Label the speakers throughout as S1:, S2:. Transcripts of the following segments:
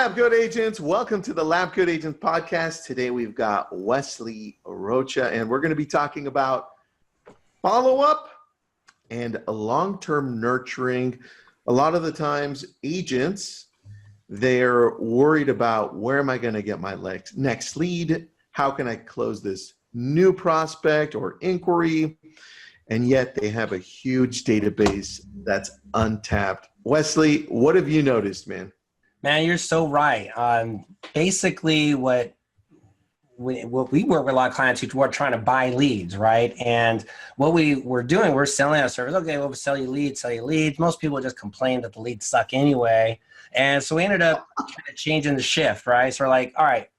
S1: Lab Good Agents? Welcome to the Lab Good Agents podcast. Today we've got Wesley Rocha, and we're going to be talking about follow-up and long-term nurturing. A lot of the times, agents, they're worried about where am I going to get my next lead? How can I close this new prospect or inquiry? And yet they have a huge database that's untapped. Wesley, what have you noticed, man?
S2: Man, you're so right. Basically, what we work with a lot of clients who are trying to buy leads, right? And what we're doing, we're selling our service. Okay, we'll sell you leads. Most people just complain that the leads suck anyway. And so we ended up kind of changing the shift, right? So we're like, all right,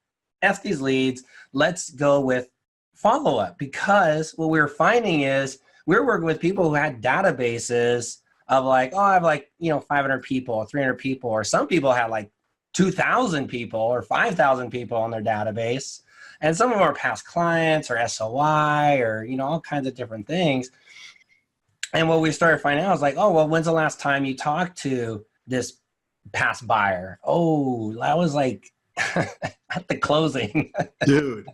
S2: F these leads. Let's go with follow-up, because what we were finding is we're working with people who had databases of like, oh, I have 500 people, or 300 people, or some people had like 2,000 people or 5,000 people on their database. And some of them are past clients or SOI or, all kinds of different things. And what we started finding out is like, oh, well, when's the last time you talked to this past buyer? Oh, that was like at the closing.
S1: Dude,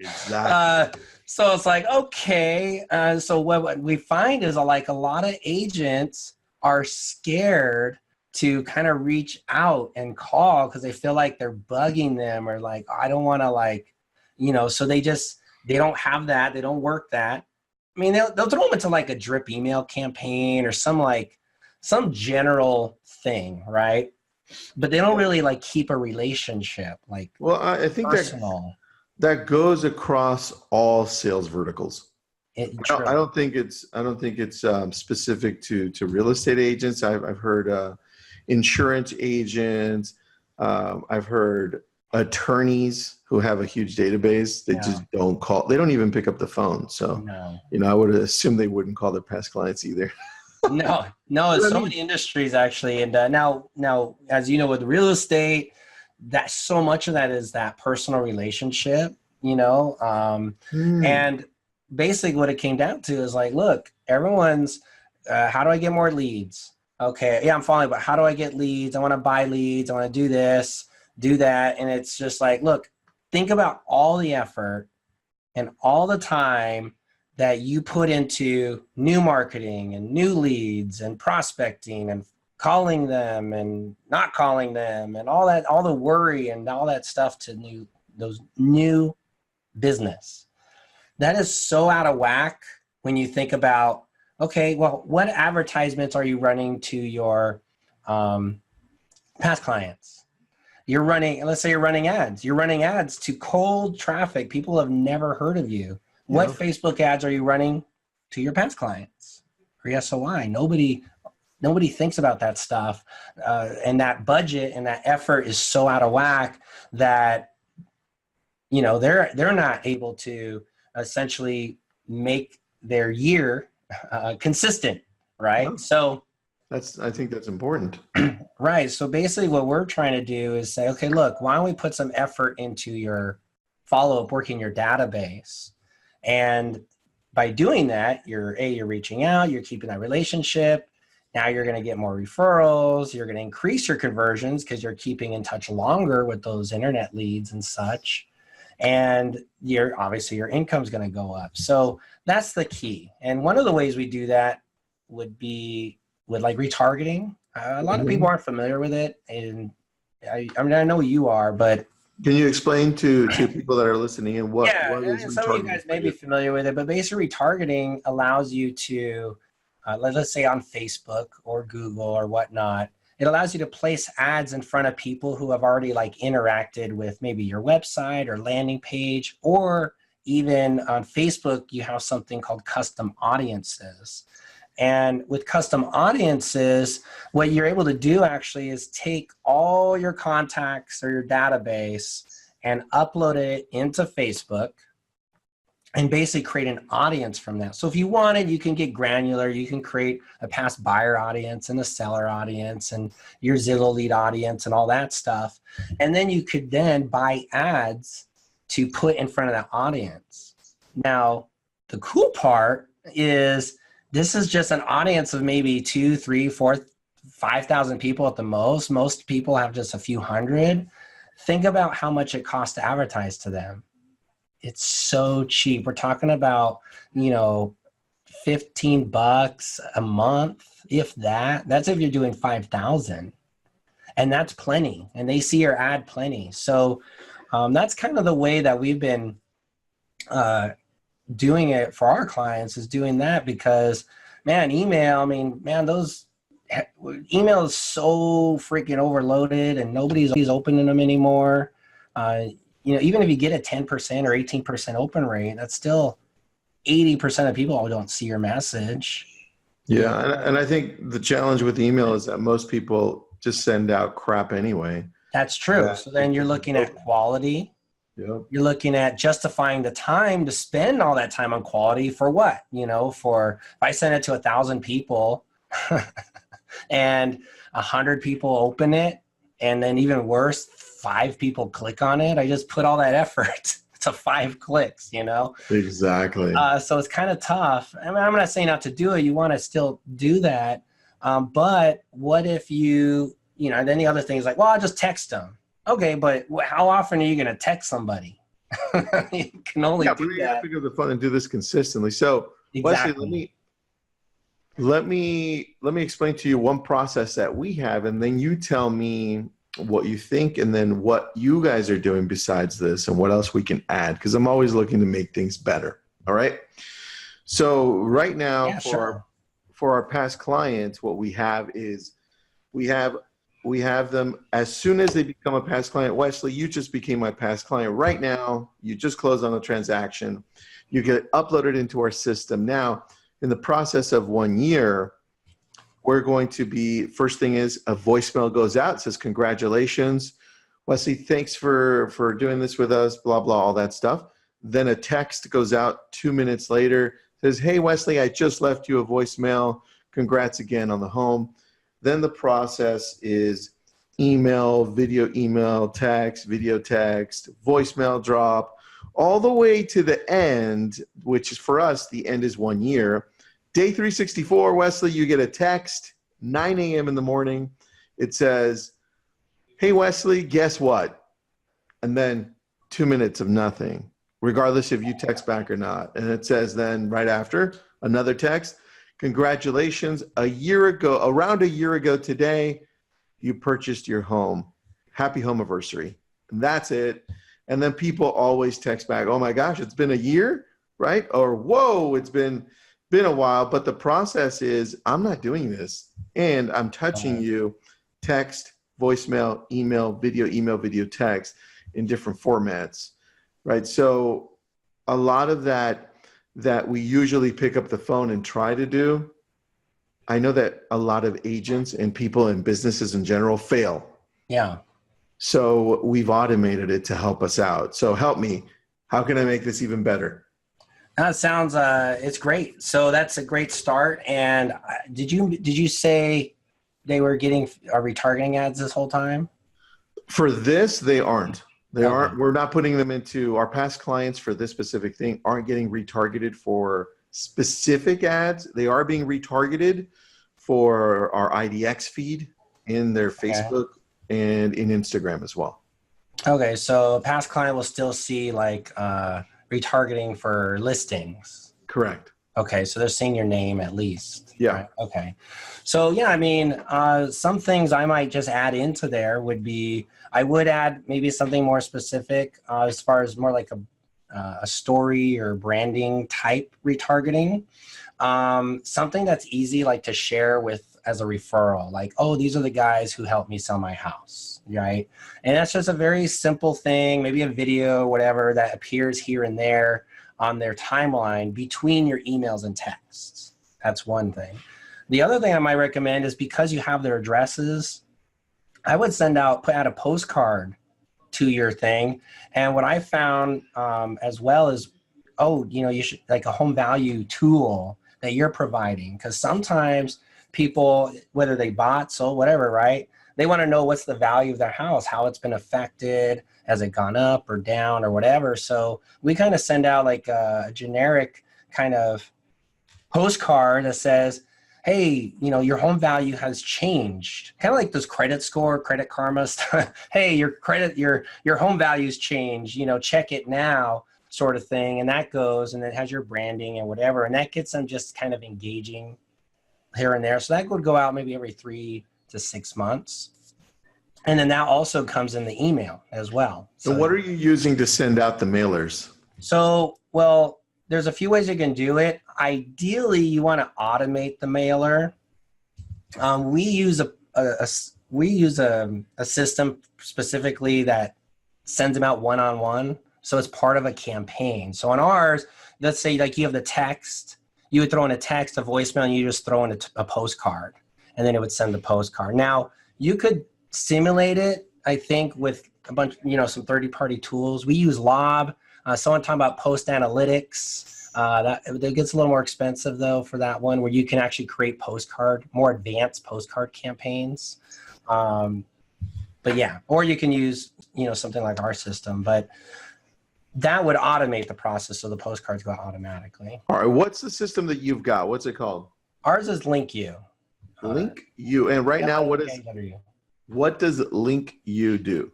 S1: exactly.
S2: So it's like, okay. So what we find is like a lot of agents are scared to kind of reach out and call because they feel like they're bugging them, or like, I don't want to so they don't have that. They don't work that. I mean, they'll throw them into like a drip email campaign or some general thing, right? But they don't really like keep a relationship, like,
S1: well, I think
S2: personal.
S1: That goes across all sales verticals. I don't think it's specific to real estate agents. I've heard insurance agents. I've heard attorneys who have a huge database. They just don't call. They don't even pick up the phone. So I would assume they wouldn't call their past clients either.
S2: No, it's so many industries actually. And now, as you know, with real estate, that so much of that is that personal relationship, and basically what it came down to is like, look, everyone's, how do I get more leads? Okay. Yeah, I'm following, but how do I get leads? I want to buy leads. I want to do this, do that. And it's just like, look, think about all the effort and all the time that you put into new marketing and new leads and prospecting and calling them and not calling them and all that, all the worry and all that stuff to those new business. That is so out of whack when you think about, okay, well, what advertisements are you running to your past clients? Let's say you're running ads. You're running ads to cold traffic. People have never heard of you. What Facebook ads are you running to your past clients or your SOI? Nobody thinks about that stuff. And that budget and that effort is so out of whack that, they're not able to essentially make their year consistent, right?
S1: Oh,
S2: so
S1: I think that's important.
S2: Right. So basically what we're trying to do is say, okay, look, why don't we put some effort into your follow-up, working your database? And by doing that, you're reaching out, you're keeping that relationship. Now you're going to get more referrals. You're going to increase your conversions because you're keeping in touch longer with those internet leads and such. And obviously your income is going to go up. So that's the key. And one of the ways we do that would be with like retargeting. A lot of people aren't familiar with it. And I know you are, but
S1: can you explain to people that are listening and what is retargeting?
S2: Some of you guys may be familiar with it, but basically retargeting allows you to, let's say on Facebook or Google or whatnot, it allows you to place ads in front of people who have already like interacted with maybe your website or landing page, or even on Facebook, you have something called custom audiences. And with custom audiences, what you're able to do actually is take all your contacts or your database and upload it into Facebook and basically create an audience from that. So if you wanted, you can get granular. You can create a past buyer audience and a seller audience and your Zillow lead audience and all that stuff. And then you could then buy ads to put in front of that audience. Now, the cool part is this is just an audience of maybe 2, 3, 4, 5,000 people at the most. Most people have just a few hundred. Think about how much it costs to advertise to them. It's so cheap. We're talking about, 15 bucks a month, if that. That's if you're doing 5,000. And that's plenty. And they see your ad plenty. So that's kind of the way that we've been doing it for our clients, is doing that, because, man, email, those email is so freaking overloaded and nobody's opening them anymore. Even if you get a 10% or 18% open rate, that's still 80% of people don't see your message.
S1: Yeah. And I think the challenge with email is that most people just send out crap anyway.
S2: That's true. So then you're looking at quality.
S1: Yep.
S2: You're looking at justifying the time to spend all that time on quality for what? If I send it to 1,000 people and 100 people open it, and then even worse, 5 people click on it, I just put all that effort to 5 clicks,
S1: Exactly.
S2: So it's kind of tough. I'm not saying not to do it. You want to still do that. But what if and then the other thing is like, well, I'll just text them. Okay, but how often are you going to text somebody? You can only do that.
S1: You have to go to the phone and do this consistently. So,
S2: exactly.
S1: Wesley, let me explain to you one process that we have, and then you tell me what you think, and then what you guys are doing besides this, and what else we can add, because I'm always looking to make things better. All right. So right now, for our past clients, what we have is we have them as soon as they become a past client. Wesley, you just became my past client. Right now, you just closed on a transaction. You get uploaded into our system. Now, in the process of 1 year, we're going to be, first thing is a voicemail goes out, says, congratulations, Wesley, thanks for doing this with us, blah, blah, all that stuff. Then a text goes out 2 minutes later, says, hey, Wesley, I just left you a voicemail. Congrats again on the home. Then the process is email, text, video text, voicemail drop, all the way to the end, which is for us, the end is 1 year. Day 364, Wesley, you get a text, 9 a.m. in the morning. It says, hey, Wesley, guess what? And then 2 minutes of nothing, regardless if you text back or not. And it says then right after, another text, congratulations, around a year ago today, you purchased your home. Happy home anniversary. And that's it. And then people always text back, oh my gosh, it's been a year, right? Or whoa, it's been a while. But the process is, I'm not doing this. And I'm touching you, text, voicemail, email, video, text in different formats, right? So a lot of that we usually pick up the phone and try to do, I know that a lot of agents and people in businesses in general fail.
S2: Yeah.
S1: So we've automated it to help us out. So help me. How can I make this even better?
S2: That sounds, it's great. So that's a great start. And did you say they were getting retargeting ads this whole time? For
S1: this, they aren't. Aren't. We're not putting them into our past clients for this specific thing. Aren't getting retargeted for specific ads. They are being retargeted for our IDX feed in their Facebook and in Instagram as well.
S2: Okay, so a past client will still see like retargeting for listings.
S1: Correct.
S2: Okay, so they're seeing your name at least.
S1: Yeah.
S2: Right? Okay. So yeah, some things I might just add into there would be, I would add maybe something more specific as far as more like a story or branding type retargeting. Something that's easy like to share with as a referral, like, oh, these are the guys who helped me sell my house, right? And that's just a very simple thing, maybe a video, whatever, that appears here and there on their timeline between your emails and texts. That's one thing. The other thing I might recommend is, because you have their addresses, I would put out a postcard to your thing. And what I found as well is, you should, like, a home value tool that you're providing. Because sometimes people, whether they bought, sold, whatever, right? They want to know what's the value of their house, how it's been affected, has it gone up or down or whatever. So we kind of send out like a generic kind of postcard that says, hey, your home value has changed. Kind of like this credit score, Credit Karma stuff. Hey, your home value's changed, check it now sort of thing. And that goes, and it has your branding and whatever. And that gets them just kind of engaging here and there. So that would go out maybe every 3 to 6 months. And then that also comes in the email as well.
S1: So what are you using to send out the mailers?
S2: So, well, there's a few ways you can do it. Ideally, you want to automate the mailer. We use a system specifically that sends them out one-on-one. So it's part of a campaign. So on ours, let's say like you have the text, you would throw in a text, a voicemail, and you just throw in a postcard, and then it would send the postcard. Now, you could simulate it, I think, with a bunch, some third-party tools. We use Lob. Someone talking about post analytics. That gets a little more expensive though for that one, where you can actually create more advanced postcard campaigns. But yeah, or you can use, something like our system, but that would automate the process so the postcards go out automatically.
S1: All right, what's the system that you've got? What's it called?
S2: Ours is LinkU.
S1: LinkU, and right now, what does LinkU do?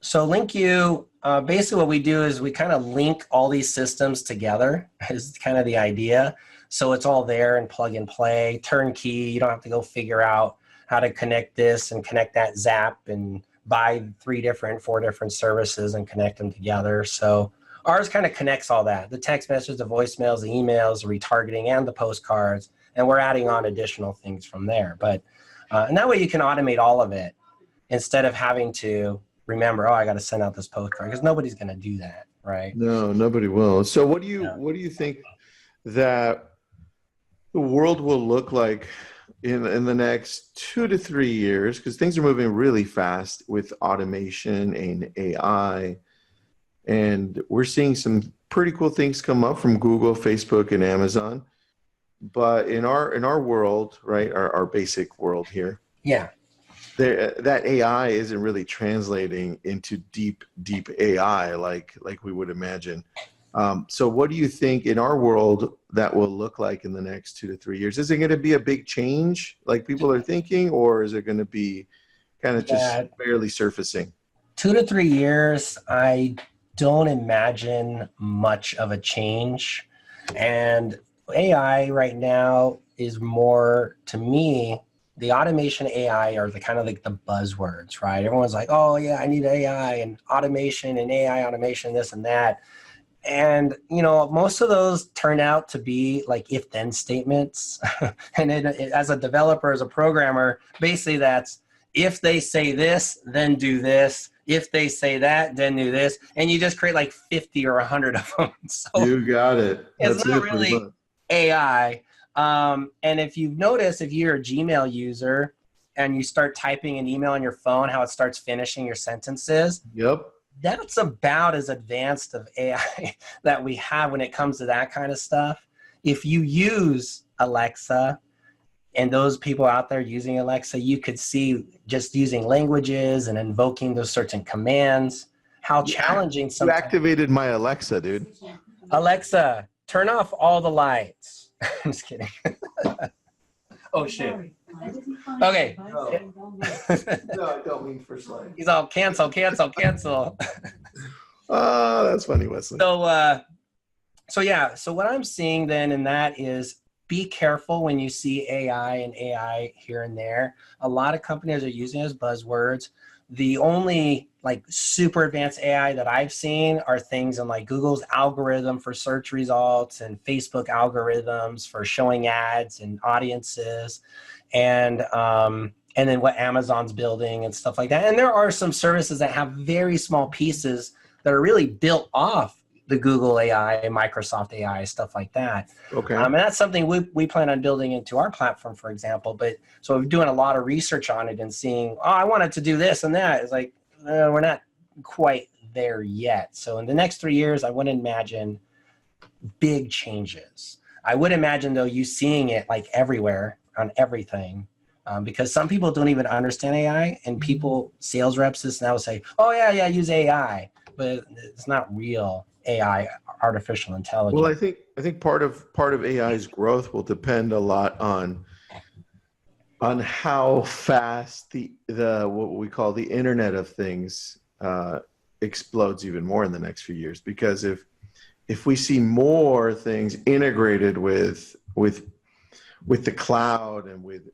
S2: So LinkU, basically what we do is we kind of link all these systems together is kind of the idea. So it's all there and plug and play, turnkey. You don't have to go figure out how to connect this and connect that Zap and buy 4 different services and connect them together. So ours kind of connects all that, the text messages, the voicemails, the emails, the retargeting, and the postcards. And we're adding on additional things from there. But and that way you can automate all of it instead of having to remember, I got to send out this postcard, because nobody's going to do that, right?
S1: No, nobody will. So what do you think that the world will look like in the next 2 to 3 years? Because things are moving really fast with automation and AI, and we're seeing some pretty cool things come up from Google, Facebook, and Amazon. But in our world, right, our basic world here, that AI isn't really translating into deep AI like we would imagine. So what do you think in our world that will look like in the next 2 to 3 years? Is it going to be a big change like people are thinking, or is it going to be kind of just barely surfacing?
S2: 2 to 3 years, I don't imagine much of a change. And AI right now is more, to me, the automation AI are the kind of like the buzzwords, right? Everyone's like, oh yeah, I need AI and automation and AI automation, this and that. And, most of those turn out to be like if-then statements. And as a developer, as a programmer, basically that's, if they say this, then do this. If they say that, then do this. And you just create like 50 or 100 of them. So
S1: you got it.
S2: It's not really AI. And if you've noticed, if you're a Gmail user and you start typing an email on your phone, how it starts finishing your sentences.
S1: Yep.
S2: That's about as advanced of AI that we have when it comes to that kind of stuff. If you use Alexa, and those people out there using Alexa, you could see just using languages and invoking those certain commands, how challenging some.
S1: You activated my Alexa, dude.
S2: Alexa, turn off all the lights. I'm just kidding. Oh, shit. Okay.
S1: No, I don't mean for slight.
S2: He's all cancel.
S1: That's funny, Wesley.
S2: So what I'm seeing then in that is, be careful when you see AI here and there. A lot of companies are using it as buzzwords. The only like super advanced AI that I've seen are things in like Google's algorithm for search results and Facebook algorithms for showing ads and audiences, and then what Amazon's building and stuff like that. And there are some services that have very small pieces that are really built off the Google AI, Microsoft AI, stuff like that.
S1: Okay.
S2: And that's something we plan on building into our platform, for example. But so we're doing a lot of research on it and seeing, I wanted to do this and that. It's like, we're not quite there yet. So in the next 3 years, I wouldn't imagine big changes. I would imagine, though, you seeing it like everywhere on everything. Because some people don't even understand AI, and people, sales reps, this now say, oh, yeah, use AI. But it's not real AI, artificial intelligence.
S1: Well, I think part of AI's growth will depend a lot on on how fast the what we call the Internet of Things explodes even more in the next few years. Because if we see more things integrated with the cloud and with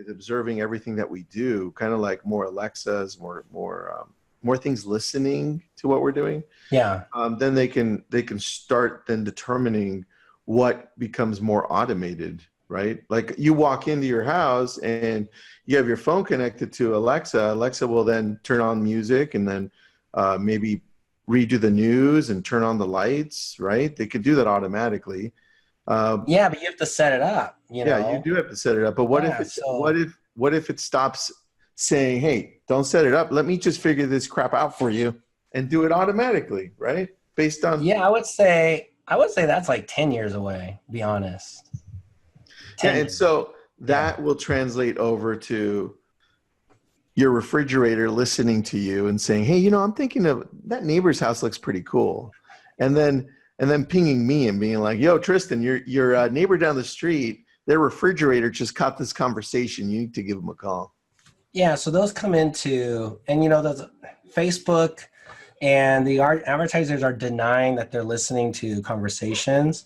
S1: observing everything that we do, kind of like more Alexas, more things listening to what we're doing.
S2: Yeah.
S1: Then they can start then determining what becomes more automated, right? Like you walk into your house and you have your phone connected to Alexa. Alexa will then turn on music and then maybe redo the news and turn on the lights, right? They could do that automatically.
S2: Yeah, but you have to set it up.
S1: Yeah, you do have to set it up. But what if it stops saying, "Hey, don't set it up. Let me just figure this crap out for you and do it automatically," right? Based on
S2: I would say that's like 10 years away, to be honest.
S1: And so that will translate over to your refrigerator listening to you and saying, "Hey, I'm thinking of that neighbor's house looks pretty cool," and then pinging me and being like, "Yo, Tristan, your neighbor down the street, their refrigerator just caught this conversation. You need to give them a call."
S2: Yeah, so those come into, and those Facebook and the advertisers are denying that they're listening to conversations.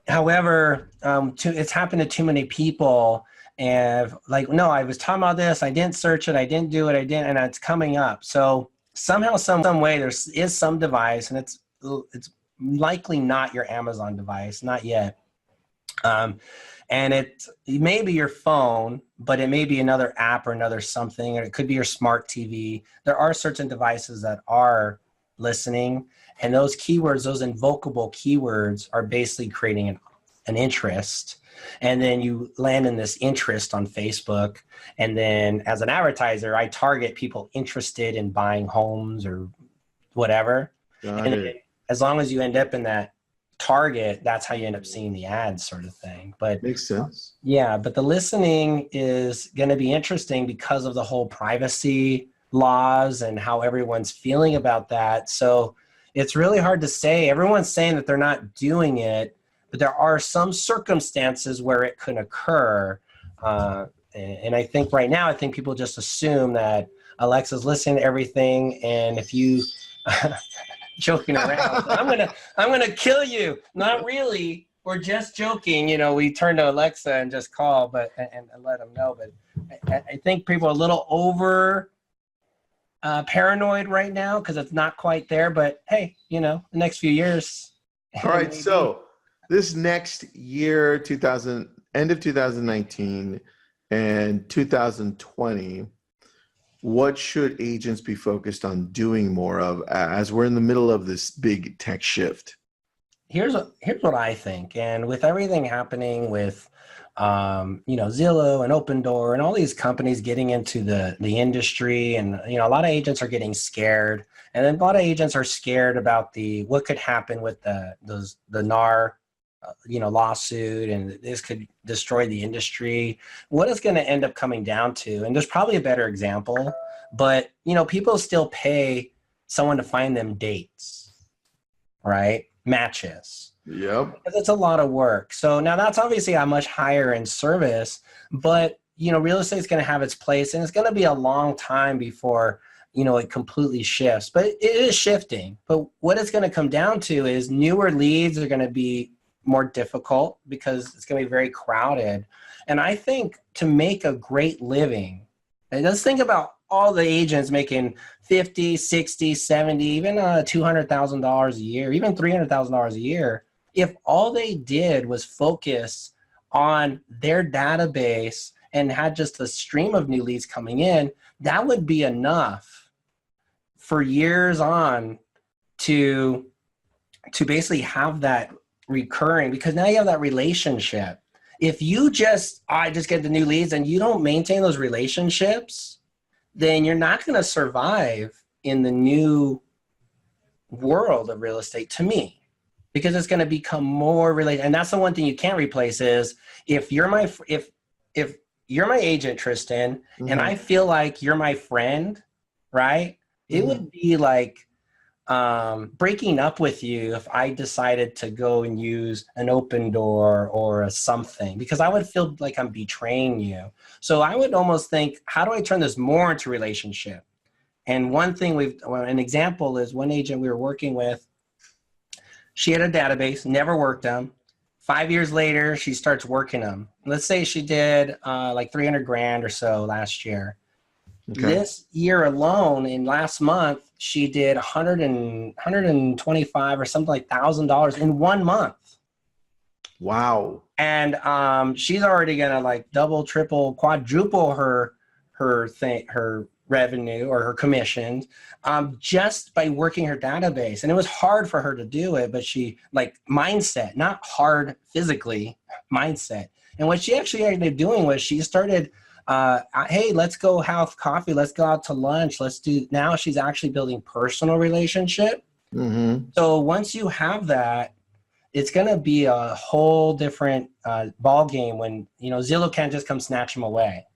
S2: However, it's happened to too many people, and like, no, I was talking about this, I didn't search it, I didn't do it, and it's coming up. So somehow, some way, there is some device, and it's likely not your Amazon device, not yet. And it may be your phone, but it may be another app or another something, or it could be your smart TV. There are certain devices that are listening, and those keywords, those invocable keywords, are basically creating an interest. And then you land in this interest on Facebook. And then as an advertiser, I target people interested in buying homes or whatever. As long as you end up in that target, that's how you end up seeing the ads, sort of thing. But
S1: makes sense.
S2: Yeah, but the listening is going to be interesting because of the whole privacy laws and how everyone's feeling about that. So it's really hard to say. Everyone's saying that they're not doing it, but there are some circumstances where it could occur. And I think right now, people just assume that Alexa's listening to everything, and if you joking around, I'm gonna kill you. Not really. We're just joking. We turn to Alexa and just call, but and let them know. But I think people are a little over paranoid right now because it's not quite there. But hey, the next few years.
S1: All right. So this next year, end of 2019 and 2020. What should agents be focused on doing more of as we're in the middle of this big tech shift?
S2: Here's what I think. And with everything happening with, Zillow and Open Door and all these companies getting into the industry, and, a lot of agents are getting scared. And then a lot of agents are scared about what could happen with the NAR, lawsuit, and this could destroy the industry. What it's going to end up coming down to, and there's probably a better example, but people still pay someone to find them dates, right? Matches.
S1: Yep.
S2: Because it's a lot of work. So now that's obviously a much higher end service, but real estate is going to have its place, and it's going to be a long time before it completely shifts. But it is shifting. But what it's going to come down to is newer leads are going to be more difficult because it's going to be very crowded. And I think to make a great living, and let's think about all the agents making $50, $60, $70, even $200,000 a year, even $300,000 a year. If all they did was focus on their database and had just a stream of new leads coming in, that would be enough for years on to basically have that recurring, because now you have that relationship. If you I just get the new leads and you don't maintain those relationships, then you're not going to survive in the new world of real estate, to me, because it's going to become more related. And that's the one thing you can't replace is if you're my agent, Tristan, and I feel like you're my friend, right? It would be like breaking up with you if I decided to go and use an open door or a something, because I would feel like I'm betraying you. So I would almost think, how do I turn this more into relationship? And one thing an example is one agent we were working with, she had a database, never worked them. 5 years later, she starts working them. Let's say she did like 300 grand or so last year. Okay. This year alone, in last month, she did 125 or something like $1,000 in 1 month.
S1: Wow.
S2: And she's already gonna like double, triple, quadruple her revenue or her commissions just by working her database. And it was hard for her to do it, but she like mindset, not hard physically, mindset. And what she actually ended up doing was she started, hey, let's go have coffee. Let's go out to lunch. Now she's actually building personal relationship. Mm-hmm. So once you have that, it's going to be a whole different ball game when, Zillow can't just come snatch them away.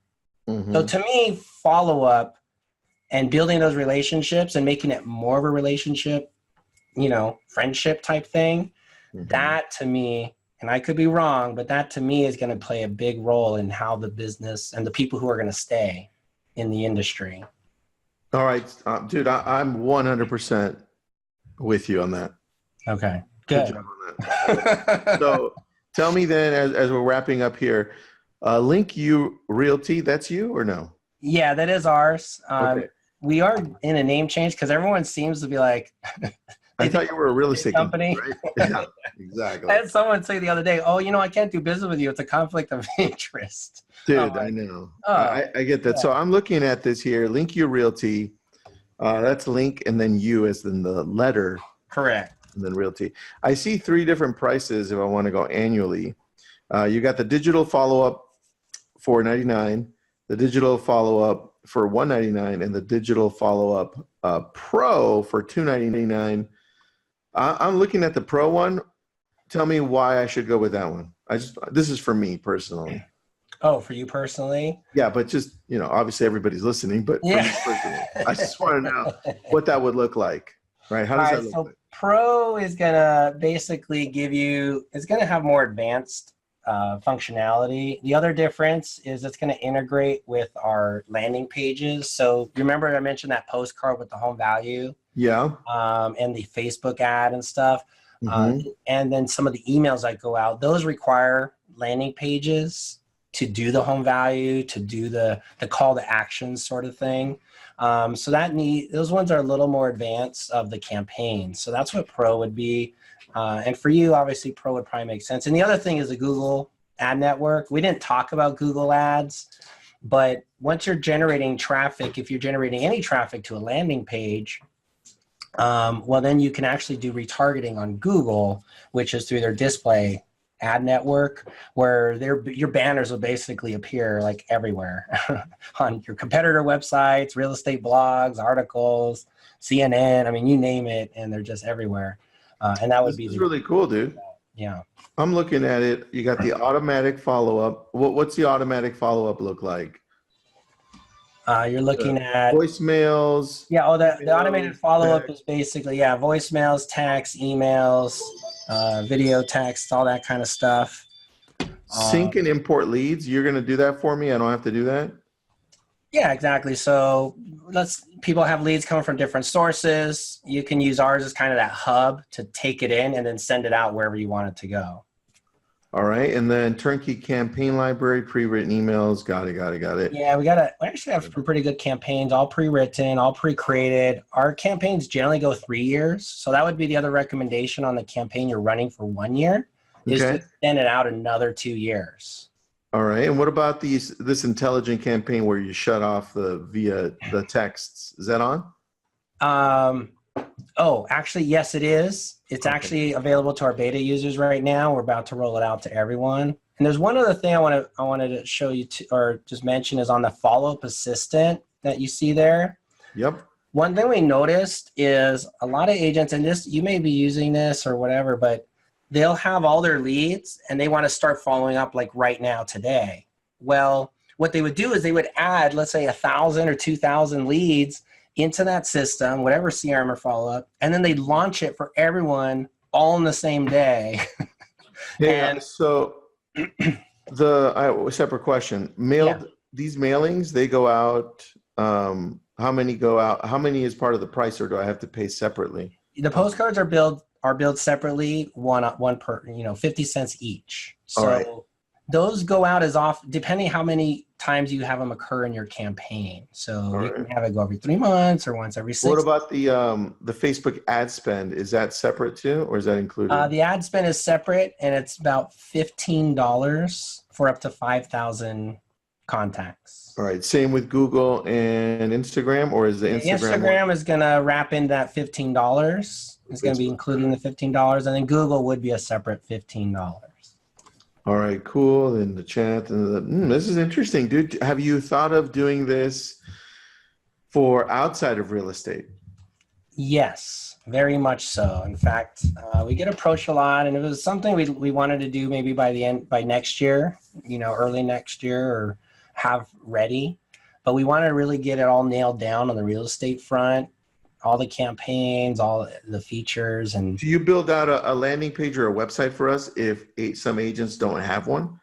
S2: Mm-hmm. So to me, follow up and building those relationships and making it more of a relationship, friendship type thing, mm-hmm. That to me, and I could be wrong, but that to me is going to play a big role in how the business and the people who are going to stay in the industry.
S1: All right, dude, I'm 100% with you on that.
S2: Okay, good.
S1: Job on that. So tell me then, as we're wrapping up here, LinkU Realty, that's you or no?
S2: Yeah, that is ours.
S1: Okay.
S2: We are in a name change because everyone seems to be like,
S1: I thought you were a real estate
S2: company.
S1: Right? Yeah, exactly.
S2: I had someone say the other day, "Oh, I can't do business with you. It's a conflict of interest."
S1: Dude, I know. I get that. Yeah. So I'm looking at this here, LinkU Realty. That's Link and then U as in the letter.
S2: Correct.
S1: And then Realty. I see 3 different prices if I want to go annually. You got the digital follow-up for $499, the digital follow-up for $199, and the digital follow-up Pro for $299. I'm looking at the Pro one. Tell me why I should go with that one. This is for me personally.
S2: Oh, for you personally?
S1: Yeah, but just, obviously everybody's listening, but for me personally, I just want to know what that would look like, right? How does that look like?
S2: Pro is going to basically it's going to have more advanced functionality. The other difference is it's going to integrate with our landing pages. So remember I mentioned that postcard with the home value?
S1: Yeah.
S2: And the Facebook ad and stuff.
S1: Mm-hmm.
S2: And then some of the emails that go out, those require landing pages to do the home value, to do the call to action sort of thing. So those ones are a little more advanced of the campaign. So that's what Pro would be. And for you, obviously, Pro would probably make sense. And the other thing is the Google Ad Network. We didn't talk about Google Ads, but once you're generating traffic, if you're generating any traffic to a landing page, well, then you can actually do retargeting on Google, which is through their display ad network, where your banners will basically appear like everywhere on your competitor websites, real estate blogs, articles, CNN. I mean, you name it, and they're just everywhere. And that would be
S1: really cool, dude.
S2: Yeah.
S1: I'm looking at it. You got the automatic follow-up. What's the automatic follow-up look like?
S2: You're looking at
S1: voicemails.
S2: Yeah. Oh, the automated follow-up is basically, voicemails, texts, emails, video text, all that kind of stuff.
S1: Sync and import leads. You're going to do that for me? I don't have to do that?
S2: Yeah, exactly. So people have leads coming from different sources. You can use ours as kind of that hub to take it in and then send it out wherever you want it to go.
S1: All right. And then turnkey campaign library, pre-written emails. Got it.
S2: Yeah, we actually have some pretty good campaigns, all pre-written, all pre-created. Our campaigns generally go 3 years. So that would be the other recommendation on the campaign you're running for 1 year is to extend it out another 2 years.
S1: All right. And what about this intelligent campaign where you shut off via the texts? Is that on?
S2: Oh, actually, yes, it is. It's actually available to our beta users right now. We're about to roll it out to everyone. And there's one other thing I wanted to show you or just mention is on the follow-up assistant that you see there.
S1: Yep.
S2: One thing we noticed is a lot of agents, and you may be using this or whatever, but they'll have all their leads and they want to start following up like right now today. Well, what they would do is they would add, let's say 1,000 or 2,000 leads into that system, whatever CRM or follow up, and then they launch it for everyone all in the same day.
S1: Yeah.
S2: And
S1: So separate question. These mailings, they go out. How many go out? How many is part of the price, or do I have to pay separately?
S2: the postcards are billed separately, one per, 50 cents each. So
S1: All right.
S2: those go out as often, depending how many times you have them occur in your campaign. So
S1: All
S2: you
S1: right.
S2: can have it go every 3 months or once every 6.
S1: What about the Facebook ad spend? Is that separate too, or is that included?
S2: The ad spend is separate, and it's about $15 for up to 5,000 contacts.
S1: All right. Same with Google and Instagram, or is the
S2: Instagram is going to wrap in that $15. It's going to be including the $15, and then Google would be a separate $15.
S1: All right, cool. And the chat. This is interesting, dude. Have you thought of doing this for outside of real estate?
S2: Yes, very much so. In fact, we get approached a lot, and it was something we wanted to do maybe by next year, early next year, or have ready. But we wanted to really get it all nailed down on the real estate front, all the campaigns, all the features. And
S1: Do you build out a landing page or a website for us if some agents don't have one?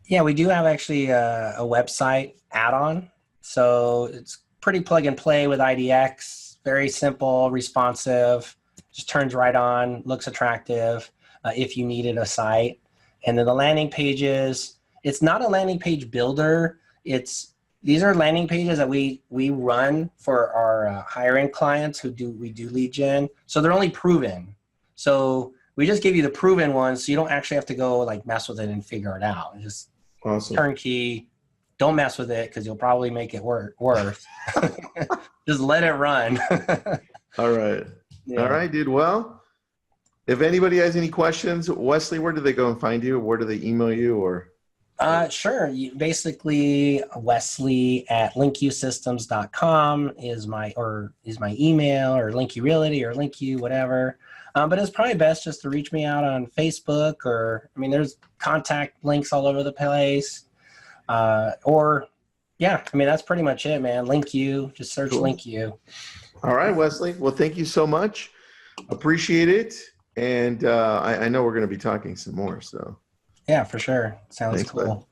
S2: yeah, we do have actually a website add-on. So it's pretty plug and play with IDX, very simple, responsive, just turns right on, looks attractive if you needed a site. And then the landing pages, it's not a landing page builder. These are landing pages that we run for our higher end clients we do lead gen. So they're only proven. So we just give you the proven ones, so you don't actually have to go like mess with it and figure it out. Just
S1: Awesome.
S2: turnkey. Don't mess with it because you'll probably make it worse. Just let it run.
S1: All right.
S2: Yeah.
S1: All right, dude. Well, if anybody has any questions, Wesley, where do they go and find you? Where do they email you or?
S2: Sure. Basically, Wesley at linkusystems.com is my email, or LinkU Realty or LinkU, whatever. But it's probably best just to reach me out on Facebook, there's contact links all over the place. That's pretty much it, man. LinkU, just search
S1: Cool.
S2: LinkU.
S1: All right, Wesley. Well, thank you so much. Appreciate it. And I know we're going to be talking some more. So
S2: Yeah, for sure. Sounds
S1: Thanks,
S2: cool.
S1: man.